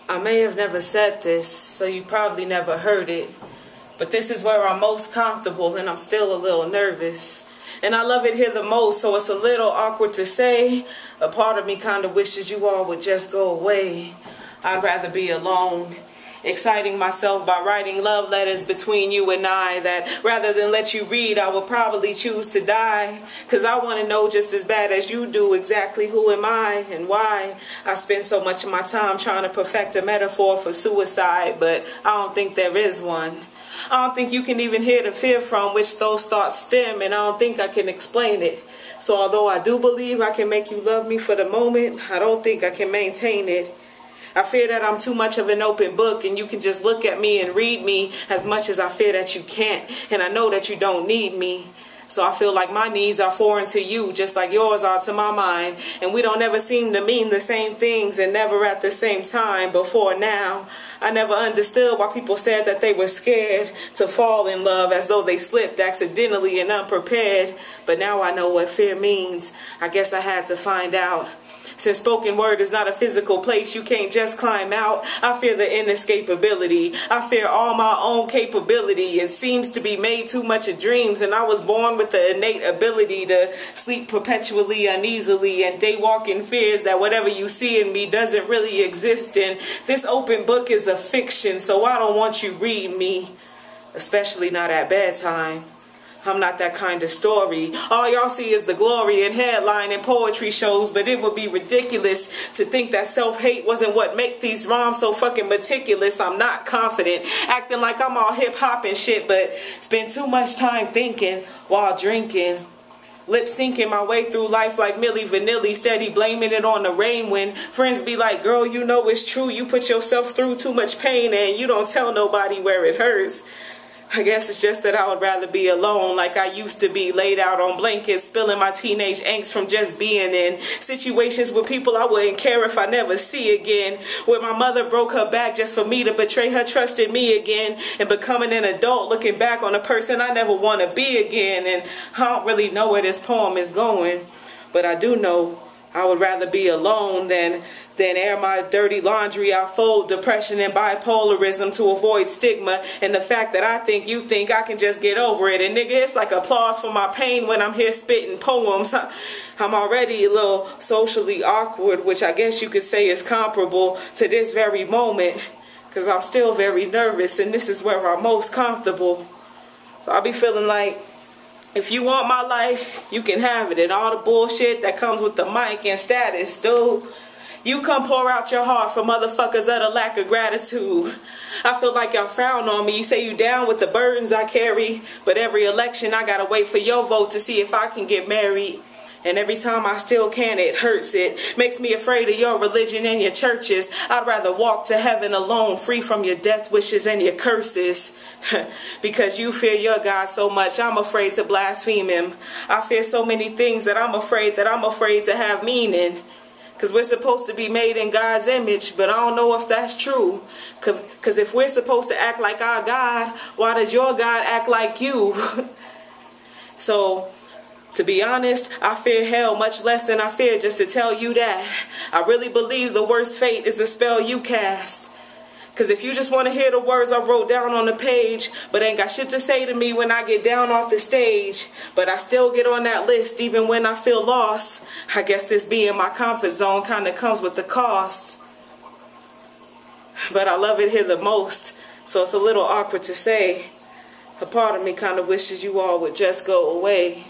I may have never said this, so you probably never heard it, but this is where I'm most comfortable and I'm still a little nervous. And I love it here the most, so it's a little awkward to say. A part of me kind of wishes you all would just go away. I'd rather be alone, exciting myself by writing love letters between you and I, that rather than let you read, I would probably choose to die. Cause I want to know just as bad as you do exactly who am I and why I spend so much of my time trying to perfect a metaphor for suicide, but I don't think there is one. I don't think you can even hear the fear from which those thoughts stem, and I don't think I can explain it. So although I do believe I can make you love me for the moment, I don't think I can maintain it. I fear that I'm too much of an open book and you can just look at me and read me as much as I fear that you can't. And I know that you don't need me. So I feel like my needs are foreign to you, just like yours are to my mind. And we don't ever seem to mean the same things and never at the same time before now. I never understood why people said that they were scared to fall in love as though they slipped accidentally and unprepared. But now I know what fear means. I guess I had to find out. Since spoken word is not a physical place you can't just climb out, I fear the inescapability. I fear all my own capability. It seems to be made too much of dreams, and I was born with the innate ability to sleep perpetually uneasily and daywalk in fears that whatever you see in me doesn't really exist. And this open book is a fiction, so I don't want you read me, especially not at bedtime. I'm not that kind of story. All y'all see is the glory and headline and poetry shows, but it would be ridiculous to think that self-hate wasn't what make these rhymes so fucking meticulous. I'm not confident, acting like I'm all hip-hop and shit, but spend too much time thinking while drinking. Lip-syncing my way through life like Milli Vanilli, steady blaming it on the rain when friends be like, girl, you know it's true. You put yourself through too much pain and you don't tell nobody where it hurts. I guess it's just that I would rather be alone like I used to be, laid out on blankets, spilling my teenage angst from just being in situations with people I wouldn't care if I never see again, where my mother broke her back just for me to betray her trust in me again, and becoming an adult looking back on a person I never want to be again. And I don't really know where this poem is going, but I do know I would rather be alone than air my dirty laundry. I fold depression and bipolarism to avoid stigma and the fact that I think you think I can just get over it. And nigga, it's like applause for my pain when I'm here spitting poems. I'm already a little socially awkward, which I guess you could say is comparable to this very moment, because I'm still very nervous and this is where I'm most comfortable. So I'll be feeling like, if you want my life, you can have it, and all the bullshit that comes with the mic and status, dude. You come pour out your heart for motherfuckers of the lack of gratitude. I feel like y'all frown on me. You say you down with the burdens I carry, but every election I gotta wait for your vote to see if I can get married. And every time I still can, it hurts. It makes me afraid of your religion and your churches. I'd rather walk to heaven alone, free from your death wishes and your curses. Because you fear your God so much, I'm afraid to blaspheme him. I fear so many things that I'm afraid to have meaning. Because we're supposed to be made in God's image, but I don't know if that's true. Because if we're supposed to act like our God, why does your God act like you? So, to be honest, I fear hell much less than I fear just to tell you that. I really believe the worst fate is the spell you cast. Because if you just want to hear the words I wrote down on the page, but ain't got shit to say to me when I get down off the stage, but I still get on that list even when I feel lost, I guess this being my comfort zone kind of comes with the cost. But I love it here the most, so it's a little awkward to say. A part of me kind of wishes you all would just go away.